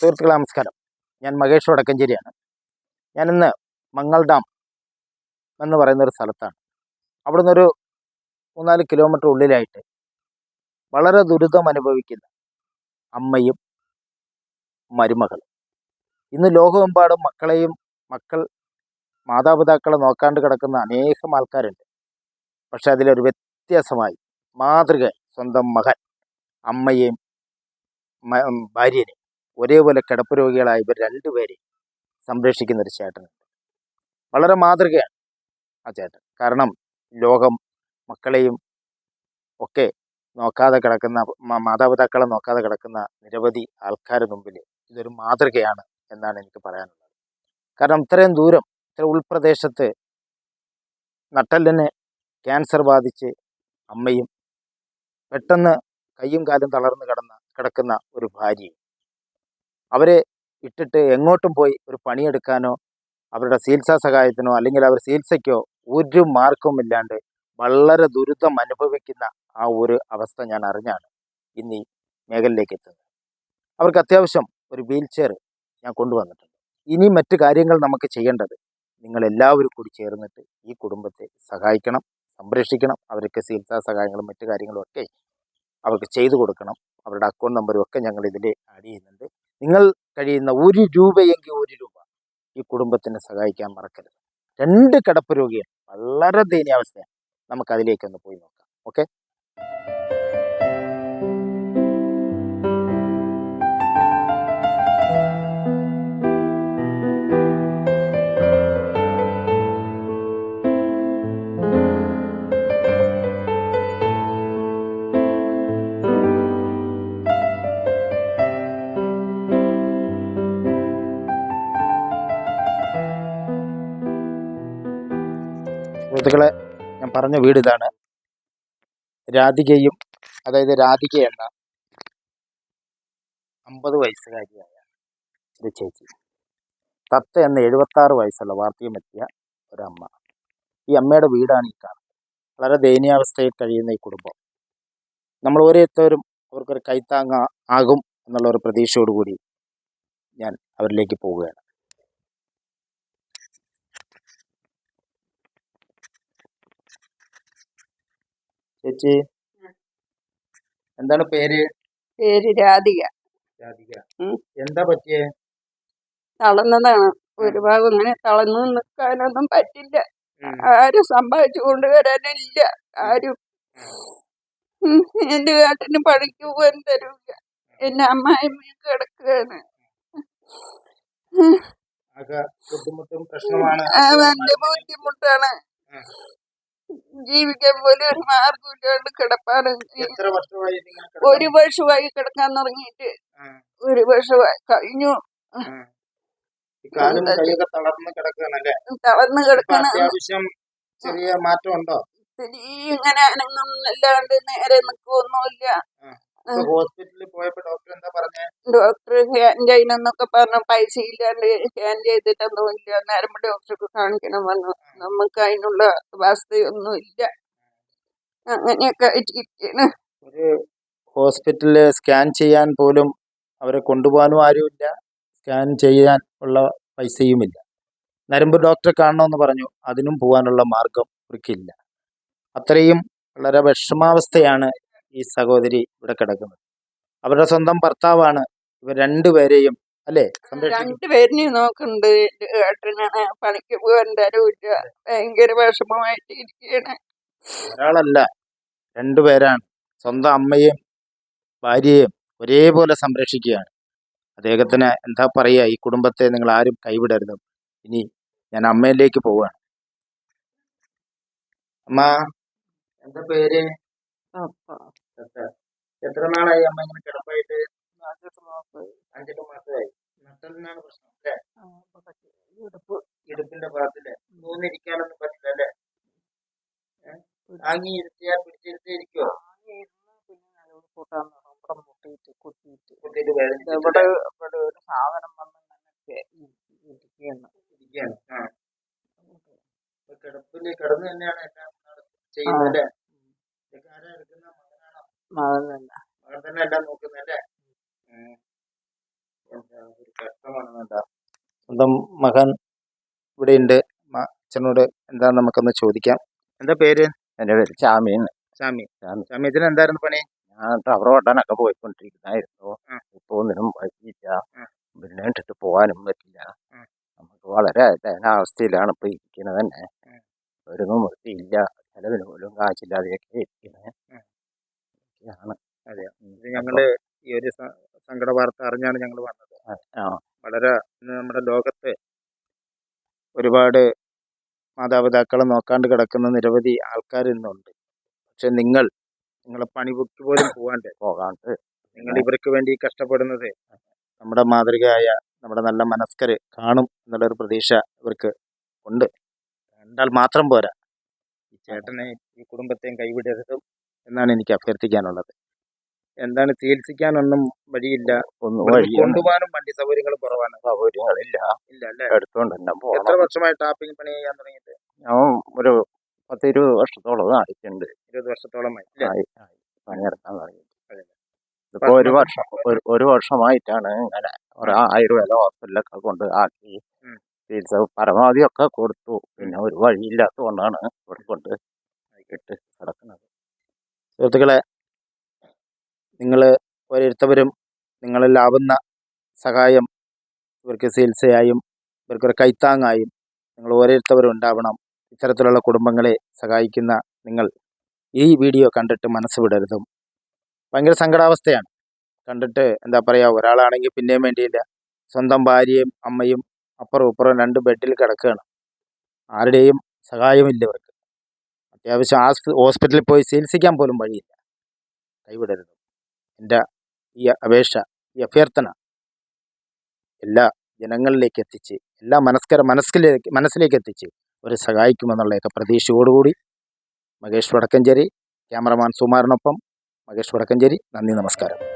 സുഹൃത്തുക്കളെ നമസ്കാരം. ഞാൻ മഹേഷ് വടക്കഞ്ചേരിയാണ്. ഞാനിന്ന് മങ്ങൾ ഡാം എന്ന് പറയുന്നൊരു സ്ഥലത്താണ്. അവിടുന്ന് ഒരു 3-4 കിലോമീറ്റർ ഉള്ളിലായിട്ട് വളരെ ദുരിതം അനുഭവിക്കുന്ന അമ്മയും മരുമകളും. ഇന്ന് ലോകമെമ്പാടും മക്കൾ മാതാപിതാക്കളെ നോക്കാണ്ട് കിടക്കുന്ന അനേകം ആൾക്കാരുണ്ട്. പക്ഷെ അതിലൊരു വ്യത്യാസമായി മാതൃക സ്വന്തം മകൻ അമ്മയെയും ഭാര്യനെയും ഒരേപോലെ കിടപ്പ് രോഗികളായ ഇവർ രണ്ടുപേരെയും സംരക്ഷിക്കുന്ന ഒരു ചേട്ടനുണ്ട്. വളരെ മാതൃകയാണ് ആ ചേട്ടൻ. കാരണം ലോകം മക്കളെയും ഒക്കെ നോക്കാതെ കിടക്കുന്ന മാതാപിതാക്കളെ നോക്കാതെ കിടക്കുന്ന നിരവധി ആൾക്കാരുടെ മുമ്പിൽ ഇതൊരു മാതൃകയാണ് എന്നാണ് എനിക്ക് പറയാനുള്ളത്. കാരണം ഇത്രയും ദൂരം, ഇത്ര ഉൾപ്രദേശത്ത് നട്ടെല്ലിന് ക്യാൻസർ ബാധിച്ച് അമ്മയും പെട്ടെന്ന് കയ്യും കാലും തളർന്ന് കിടക്കുന്ന ഒരു ഭാര്യയും അവരെ ഇട്ടിട്ട് എങ്ങോട്ടും പോയി ഒരു പണിയെടുക്കാനോ അവരുടെ ചികിത്സാ സഹായത്തിനോ അല്ലെങ്കിൽ അവർ ചികിത്സയ്ക്കോ ഒരു മാർഗവുമില്ലാണ്ട് വളരെ ദുരിതം അനുഭവിക്കുന്ന ആ ഒരു അവസ്ഥ ഞാൻ അറിഞ്ഞാണ് ഇന്ന് ഈ മേഖലയിലേക്ക് എത്തുന്നത്. അവർക്ക് അത്യാവശ്യം ഒരു വീൽ ചെയർ ഞാൻ കൊണ്ടുവന്നിട്ടുണ്ട്. ഇനി മറ്റു കാര്യങ്ങൾ നമുക്ക് ചെയ്യേണ്ടത് നിങ്ങളെല്ലാവരും കൂടി ചേർന്നിട്ട് ഈ കുടുംബത്തെ സഹായിക്കണം, സംരക്ഷിക്കണം. അവർക്ക് ചികിത്സാ സഹായങ്ങളും മറ്റു കാര്യങ്ങളും ഒക്കെ അവർക്ക് ചെയ്തു കൊടുക്കണം. അവരുടെ അക്കൗണ്ട് നമ്പറും ഒക്കെ ഞങ്ങൾ ഇതിൽ ആഡ് ചെയ്യുന്നുണ്ട്. നിങ്ങൾ കഴിയുന്ന 1 രൂപയെങ്കിൽ 1 രൂപ ഈ കുടുംബത്തിനെ സഹായിക്കാൻ മറക്കരുത്. 2 കിടപ്പ് രോഗികൾ, വളരെ ദയനീയാവസ്ഥയാണ്. നമുക്കതിലേക്കൊന്ന് പോയി നോക്കാം. ഓക്കെ. സുഹൃത്തുക്കളെ, ഞാൻ പറഞ്ഞ വീട് ഇതാണ്. രാധികയും, അതായത് രാധിക എന്ന 50 വയസ്സുകാരിയായ ഒരു ചേച്ചി, തത്ത എന്ന 76 വയസ്സുള്ള വാർദ്ധക്യമെത്തിയ ഒരമ്മ. ഈ അമ്മയുടെ വീടാണ് ഈ കാണുന്നത്. വളരെ ദയനീയാവസ്ഥയിൽ കഴിയുന്ന ഈ കുടുംബം നമ്മൾ ഓരോരുത്തരും അവർക്കൊരു കൈത്താങ്ങ ആകും എന്നുള്ള ഒരു പ്രതീക്ഷയോടുകൂടി ഞാൻ അവരിലേക്ക് പോവുകയാണ്. ചേച്ചി, എന്താണ് പേര്? പേര് രാധിക. രാധിക. എന്താ പറ്റിയേ? തളർന്നതാണ്. ഒരു ഭാഗം ഇങ്ങനെ തളർന്നു നിൽക്കാനൊന്നും പറ്റില്ല. ആരും സമ്പാദിച്ചു കൊണ്ടുവരാനില്ല. ആരും എന്റെ കാട്ടിന് പണിക്ക് പോകാൻ തരൂല. എന്റെ അമ്മായിമ്മ കിടക്കുകയാണ്. നല്ല ബുദ്ധിമുട്ടാണ്. ജീവിക്കാൻ പോലും ഒരു മാർഗമില്ലാണ്ട് കിടപ്പാണ്. 1 വർഷമായി കിടക്കാൻ തുടങ്ങിയിട്ട്. 1 വർഷമായി കഴിഞ്ഞു. തളർന്ന് കിടക്കണം. ചെറിയ മാറ്റം ഉണ്ടോ? ഇങ്ങനെ അനങ്ങുന്നല്ലാണ്ട് നേരെ നിൽക്കൊന്നുമില്ല. ഹോസ്പിറ്റലിൽ പോയപ്പോ ഡോക്ടർ എന്താ പറഞ്ഞേ? ഡോക്ടർ സ്കാൻ ചെയ്യണമെന്നൊക്കെ പറഞ്ഞു. പൈസ ഇല്ലാണ്ട് സ്കാൻ ചെയ്തിട്ടൊന്നുമില്ല. നേരം ഡോക്ടർക്ക് കാണിക്കണം പറഞ്ഞു. നമുക്ക് അതിനുള്ള അവസ്ഥയൊന്നും ഇല്ല. അങ്ങനെയൊക്കെ ആയിട്ടിരിക്കുന്നു. ഒരു ഹോസ്പിറ്റലിൽ സ്കാൻ ചെയ്യാൻ പോലും അവരെ കൊണ്ടുപോകാനും ആരുമില്ല, സ്കാൻ ചെയ്യാൻ ഉള്ള പൈസയുമില്ല. നരമ്പ് ഡോക്ടറെ കാണണമെന്ന് പറഞ്ഞു, അതിനും പോകാനുള്ള മാർഗം അവർക്കില്ല. അത്രയും വളരെ വിഷമാവസ്ഥയാണ് ഈ സഹോദരി ഇവിടെ കിടക്കുന്നത്. അവരുടെ സ്വന്തം ഭർത്താവാണ് ഇവർ രണ്ടുപേരെയും, അല്ലേ, രണ്ടുപേരിനെയും നോക്കുന്നുണ്ട്. ഏട്ടനാണ് പണിക്ക് പോകാൻ തരൂല്ല. ഭയങ്കര വിഷമമായിട്ട് ഇരിക്കുകയാണ്. ഒരാളല്ല, 2 പേരാണ്. സ്വന്തം അമ്മയും ഭാര്യയും ഒരേപോലെ സംരക്ഷിക്കുകയാണ്. അദ്ദേഹത്തിന് എന്താ പറയുക, ഈ കുടുംബത്തെ നിങ്ങൾ ആരും കൈവിടരുത്. ഇനി ഞാൻ അമ്മയിലേക്ക് പോവുകയാണ്. അമ്മ, എന്താ പേര്? എത്ര നാളായി അമ്മ ഇങ്ങനെ കിടപ്പായിട്ട്? 5-8 മാസമായി. നട്ടലിനാണ് പ്രശ്നം അല്ലേ? ഇടുപ്പിന്റെ ഭാഗത്തില്ലേ? മൂന്നിരിക്കാനൊന്നും പറ്റില്ല അല്ലേ? താങ്ങി ഇരുത്തിയാൽ പിടിച്ചിരുത്തിയിരിക്കുവോ? ഇവിടെ ഒരു സാധനം കിടപ്പില് കിടന്ന് തന്നെയാണ് എല്ലാം ചെയ്യുന്നത് അല്ലേ? മകൻ തന്നെ എല്ലാം നോക്കുന്നല്ലേ? ഒരു കഷ്ടമാണ് കേട്ടോ. സ്വന്തം മകൻ ഇവിടെയുണ്ട്. അച്ഛനോട് എന്താന്ന് നമുക്കൊന്ന് ചോദിക്കാം. എന്താ പേര്? എൻ്റെ പേര് ചാമിന്ന്. ഷാമി. ചാമി. ഷാമി അച്ഛന് എന്തായിരുന്നു പണി? ഞാൻ റബ്ബർ വെട്ടാനൊക്കെ പോയിക്കൊണ്ടിരിക്കുന്നതായിരുന്നു. ആ. ഇപ്പോൾ ഒന്നിനും പറ്റിയില്ല. ആ. പിന്നെ ഇട്ടിട്ട് പോകാനും പറ്റില്ല. ആ. നമുക്ക് വളരെ ദയനാവസ്ഥയിലാണ് ഇപ്പോൾ ഇരിക്കുന്നത് തന്നെ. ആ. ഒരു നിവൃത്തിയില്ല. ചെലവിന് പോലും കാശില്ലാതെയൊക്കെ ഇരിക്കുന്നത്. ആണ്. അതെയോ? ഇത് ഞങ്ങള് ഈ ഒരു സങ്കട വാർത്ത അറിഞ്ഞാണ് ഞങ്ങൾ വന്നത്. ആ. വളരെ ഇന്ന് നമ്മുടെ ലോകത്ത് ഒരുപാട് മാതാപിതാക്കളെ നോക്കാണ്ട് കിടക്കുന്ന നിരവധി ആൾക്കാർ ഇന്നുണ്ട്. പക്ഷെ നിങ്ങളെ പണിക്ക് പോലും പോകാണ്ട് നിങ്ങൾ ഇവർക്ക് വേണ്ടി കഷ്ടപ്പെടുന്നത് നമ്മുടെ മാതൃകയായ നമ്മുടെ നല്ല മനസ്കര് കാണും എന്നുള്ളൊരു പ്രതീക്ഷ ഇവർക്ക് ഉണ്ട്. കണ്ടാൽ മാത്രം പോരാ, ഈ ചേട്ടനെ ഈ കുടുംബത്തെയും കൈവിടരുതും എന്നാണ് എനിക്ക് അഭ്യർത്ഥിക്കാനുള്ളത്. എന്താണ്, ചികിത്സിക്കാനൊന്നും വഴിയില്ല, ഒന്നും ഇവിടുന്ന് വഴിയൊന്നും കൊണ്ടുപോകാനും വണ്ടി സൗകര്യങ്ങൾ കുറവാണ്. സൗകര്യങ്ങളില്ല. ഇല്ല അല്ലേ? എടുത്തോണ്ട് തന്നെ എത്ര പോകണം. വർഷമായി ടാപ്പിംഗ് പണി ചെയ്യാൻ തുടങ്ങിയിട്ട്? ഞാൻ ഒരു 10-20 വർഷത്തോളം ആയിട്ടുണ്ട്. 20 വർഷത്തോളമായി അല്ലേ? പണിയെടുക്കാൻ തുടങ്ങി. അതെ. ഇതിപ്പോ ഒരു വർഷമായിട്ടാണ് ഇങ്ങനെ ഒരു ആയുർവേദ ഹോസ്പിറ്റലൊക്കെ കൊണ്ട് ആക്കി ചികിത്സ പരമാവധി ഒക്കെ കൊടുത്തു. പിന്നെ ഒരു വഴിയില്ലാത്തതുകൊണ്ടാണ് ഇവിടെ കൊണ്ട് ഇട്ട് കിടക്കുന്നത്. സുഹൃത്തുക്കളെ, നിങ്ങൾ ഓരോരുത്തവരും നിങ്ങളിലാവുന്ന സഹായം ഇവർക്ക് ചികിത്സയായും ഇവർക്കൊരു കൈത്താങ്ങായും നിങ്ങൾ ഓരോരുത്തവരും ഉണ്ടാവണം. ഇത്തരത്തിലുള്ള കുടുംബങ്ങളെ സഹായിക്കുന്ന നിങ്ങൾ ഈ വീഡിയോ കണ്ടിട്ട് മനസ്സ് വിടരുതും. ഭയങ്കര സങ്കടാവസ്ഥയാണ് കണ്ടിട്ട്. എന്താ പറയുക, ഒരാളാണെങ്കിൽ പിന്നെയും വേണ്ടിയില്ല, സ്വന്തം ഭാര്യയും അമ്മയും അപ്പുറവും ഇപ്പുറവും 2 ബെഡിൽ കിടക്കുകയാണ്. ആരുടെയും സഹായമില്ല ഇവർക്ക്. അത്യാവശ്യം ഹോസ്പിറ്റലിൽ പോയി ചികിത്സിക്കാൻ പോലും വഴിയില്ല. കൈവിടരുത്. എൻ്റെ ഈ അപേക്ഷ, ഈ അഭ്യർത്ഥന എല്ലാ ജനങ്ങളിലേക്ക് എത്തിച്ച്, എല്ലാ മനസ്സിലേക്ക് എത്തിച്ച് ഒരു സഹായിക്കുമെന്നുള്ളതൊക്കെ പ്രതീക്ഷയോടുകൂടി മഹേഷ് വടക്കഞ്ചേരി, ക്യാമറമാൻ സുമാറിനൊപ്പം മഹേഷ് വടക്കഞ്ചേരി. നന്ദി, നമസ്കാരം.